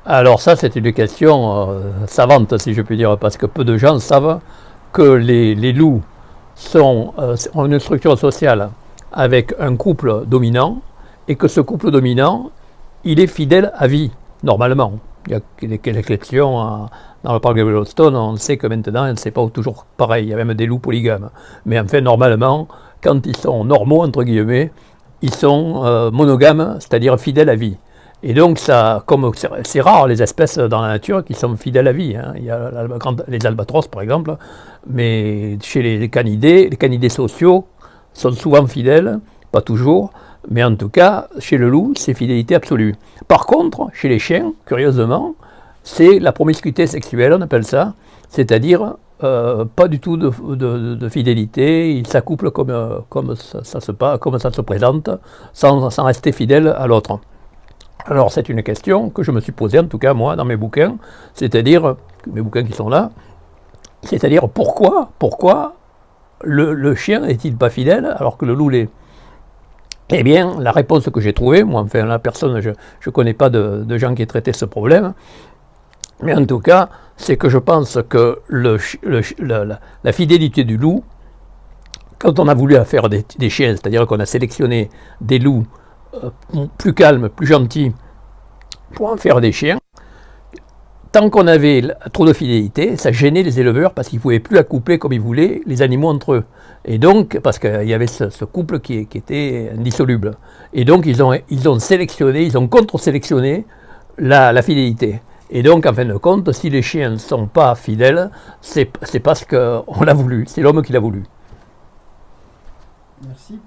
Alors ça, c'est une question savante, si je puis dire, parce que peu de gens savent que les loups ont une structure sociale avec un couple dominant et que ce couple dominant, il est fidèle à vie, normalement. Il y a quelques exceptions dans le parc de Yellowstone, on sait que maintenant, c'est pas toujours pareil, il y a même des loups polygames. Mais enfin, normalement, quand ils sont normaux, entre guillemets, ils sont monogames, c'est-à-dire fidèles à vie. Et donc, ça, comme c'est rare les espèces dans la nature qui sont fidèles à vie, hein. Il y a les albatros par exemple, mais chez les canidés sociaux sont souvent fidèles, pas toujours, mais en tout cas, chez le loup, c'est fidélité absolue. Par contre, chez les chiens, curieusement, c'est la promiscuité sexuelle, on appelle ça, c'est-à-dire pas du tout de fidélité, ils s'accouplent comme comme ça se présente, sans rester fidèle à l'autre. Alors c'est une question que je me suis posée, en tout cas moi, dans mes bouquins, c'est-à-dire, mes bouquins qui sont là, c'est-à-dire pourquoi le chien n'est-il pas fidèle alors que le loup l'est? Eh bien, la réponse que j'ai trouvée, moi, enfin, la personne, je ne connais pas de gens qui aient traité ce problème, mais en tout cas, c'est que je pense que la fidélité du loup, quand on a voulu faire des chiens, c'est-à-dire qu'on a sélectionné des loups plus calmes, plus gentils, pour en faire des chiens, tant qu'on avait trop de fidélité, ça gênait les éleveurs parce qu'ils ne pouvaient plus accoupler comme ils voulaient les animaux entre eux. Et donc, parce qu'il y avait ce couple qui était indissoluble. Et donc, ils ont sélectionné, ils ont contre-sélectionné la fidélité. Et donc, en fin de compte, si les chiens ne sont pas fidèles, c'est parce qu'on l'a voulu, c'est l'homme qui l'a voulu. Merci.